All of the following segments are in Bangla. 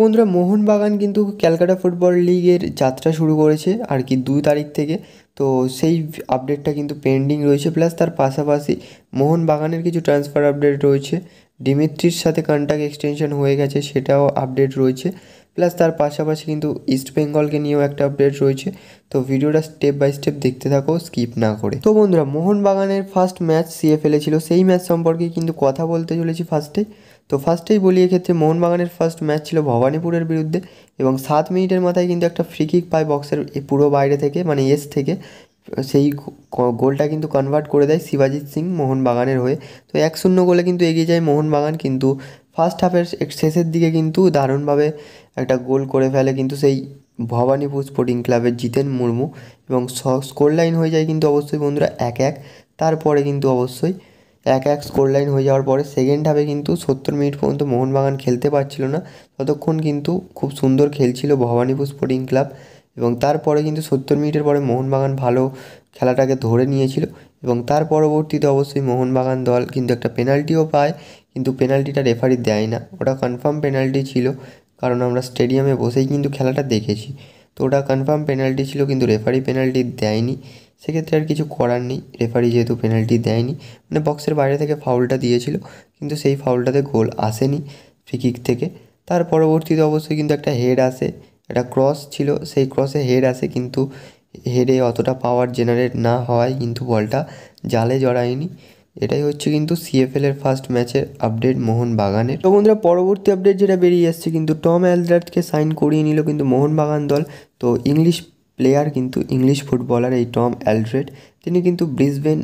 বন্ধুরা মোহনবাগান কিন্তু ক্যালকাটা ফুটবল লিগের যাত্রা শুরু করেছে আর কি 2 তারিখ থেকে। তো সেই আপডেটটা কিন্তু পেন্ডিং রয়েছে, প্লাস তার পাশাপাশি মোহনবাগানের কিছু ট্রান্সফার আপডেট রয়েছে। ডিমিত্রির সাথে কন্ট্রাক্ট এক্সটেনশন হয়ে গেছে, সেটাও আপডেট রয়েছে। প্লাস তার পাশাপাশি কিন্তু ইস্ট বেঙ্গলকে নিয়েও একটা আপডেট রয়েছে। তো ভিডিওটা স্টেপ বাই স্টেপ দেখতে থাকো স্কিপ না করে। তো বন্ধুরা মোহনবাগানের ফার্স্ট ম্যাচ সিএফএলে ছিল, সেই ম্যাচ সম্পর্কে কিন্তু কথা বলতে চলেছি ফার্স্টেই। তো ফার্স্টেই বলি, এক্ষেত্রে মোহনবাগানের ফার্স্ট ম্যাচ ছিল ভবানীপুরের বিরুদ্ধে এবং 7 মিনিটের মাথায় কিন্তু একটা ফ্রি কিক পায় বক্সের পুরো বাইরে থেকে, মানে এস থেকে। সেই গোলটা কিন্তু কনভার্ট করে দেয় শিবাজিৎ সিং মোহনবাগানের হয়ে। তো 1-0 গোলে কিন্তু এগিয়ে যায় মোহনবাগান, কিন্তু ফার্স্ট হাফের শেষের দিকে কিন্তু দারুণভাবে একটা গোল করে ফেলে কিন্তু সেই ভবানীপুর স্পোর্টিং ক্লাবের জিতেন মুর্মু, এবং স্কোর লাইন হয়ে যায় কিন্তু অবশ্যই বন্ধুরা 1-1। তারপরে কিন্তু অবশ্যই 1-1 স্কোর লাইন হয়ে যাওয়ার পরে সেকেন্ড হাফে কিন্তু 70 মিনিট পর্যন্ত মোহনবাগান খেলতে পারছিল না। ততক্ষণ কিন্তু খুব সুন্দর খেলছিল ভবানীপুর স্পোর্টিং ক্লাব, এবং তারপরে কিন্তু 70 মিনিটের পরে মোহনবাগান ভালো খেলাটাকে ধরে নিয়েছিল। এবং তার পরবর্তীতে অবশ্যই মোহনবাগান দল কিন্তু একটা পেনাল্টিও পায়, কিন্তু পেনাল্টিটা রেফারি দেয় না। ওটা কনফার্ম পেনাল্টি ছিল, কারণ আমরা স্টেডিয়ামে বসেই কিন্তু খেলাটা দেখেছি। তো ওটা কনফার্ম পেনাল্টি ছিল, কিন্তু রেফারি পেনাল্টি দেয়নি। সেক্ষেত্রে আর কিছু করার নেই, রেফারি যেহেতু পেনাল্টি দেয়নি, মানে বক্সের বাইরে থেকে ফাউলটা দিয়েছিল, কিন্তু সেই ফাউলটাতে গোল আসেনি ফ্রি কিক থেকে। তার পরবর্তীতে অবশ্যই কিন্তু একটা হেড আসে, একটা ক্রস ছিল, সেই ক্রসে হেড আসে, কিন্তু হেডে অতটা পাওয়ার জেনারেট না হওয়ায় কিন্তু বলটা জালে জড়ায়নি। এটাই হচ্ছে কিন্তু সিএফএলের ফার্স্ট ম্যাচের আপডেট মোহনবাগানের। তো বন্ধুরা পরবর্তী আপডেট যেটা বেরিয়ে এসছে, কিন্তু টম অ্যালডার্টকে সাইন করিয়ে নিল কিন্তু মোহনবাগান দল। তো ইংলিশ প্লেয়ার, কিন্তু ইংলিশ ফুটবলার এই টম অ্যালড্রেট, তিনি কিন্তু ব্রিসবেন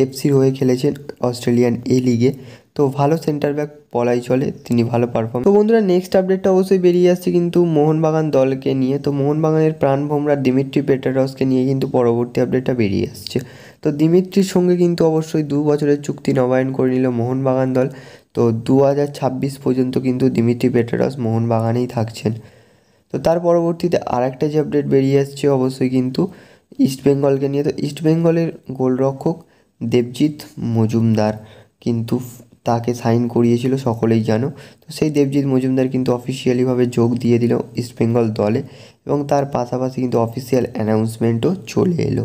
এফসির হয়ে খেলেছেন অস্ট্রেলিয়ান এ লিগে। তো ভালো সেন্টার ব্যাক বলাই চলে, তিনি ভালো পারফর্ম। তো বন্ধুরা নেক্সট আপডেটটা অবশ্যই বেরিয়ে আসছে কিন্তু মোহনবাগান দলকে নিয়ে। তো মোহনবাগানের প্রাণভোমরা দিমিত্রি পেট্রারসকে নিয়ে কিন্তু পরবর্তী আপডেটটা বেরিয়ে আসছে। তো দিমিত্রির সঙ্গে কিন্তু অবশ্যই 2 বছরের চুক্তি নবায়ন করে নিল মোহনবাগান দল। তো 2026 পর্যন্ত কিন্তু দিমিত্রি পেট্রারস মোহনবাগানেই থাকছেন। তো তার পরবর্তীতে আরেকটা যে আপডেট বেরিয়ে আসছে অবশ্যই কিন্তু ইস্টবেঙ্গলকে নিয়ে। তো ইস্টবেঙ্গলের গোলরক্ষক দেবজিৎ মজুমদার কিন্তু তাকে সাইন করিয়েছিল, সকলেই জানো। তো সেই দেবজিৎ মজুমদার কিন্তু অফিসিয়ালিভাবে যোগ দিয়ে দিল ইস্টবেঙ্গল দলে, এবং তার পাশাপাশি কিন্তু অফিসিয়াল অ্যানাউন্সমেন্টও চলে এলো।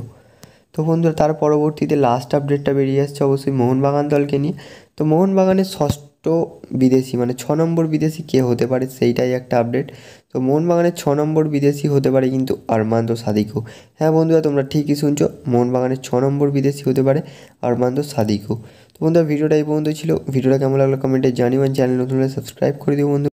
তো বন্ধুরা তার পরবর্তীতে লাস্ট আপডেটটা বেরিয়ে আসছে অবশ্যই মোহনবাগান দলকে নিয়ে। তো মোহনবাগানের ষষ্ঠ বিদেশি, মানে 6 নম্বর বিদেশি কে হতে পারে, সেইটাই একটা আপডেট। তো মোহনবাগানের 6 নম্বর বিদেশি হতে পারে কিন্তু আরমান্দো সাদিকো। হ্যাঁ বন্ধুরা, তোমরা ঠিকই শুনছো, মোহনবাগানের 6 নম্বর বিদেশি হতে পারে আরমান্দো সাদিকো। তো বন্ধুরা ভিডিওটা এই পর্যন্ত ছিল। ভিডিওটা কেমন লাগলো কমেন্টে জানিও, চ্যানেল নতুন হলে সাবস্ক্রাইব করে দিও বন্ধু।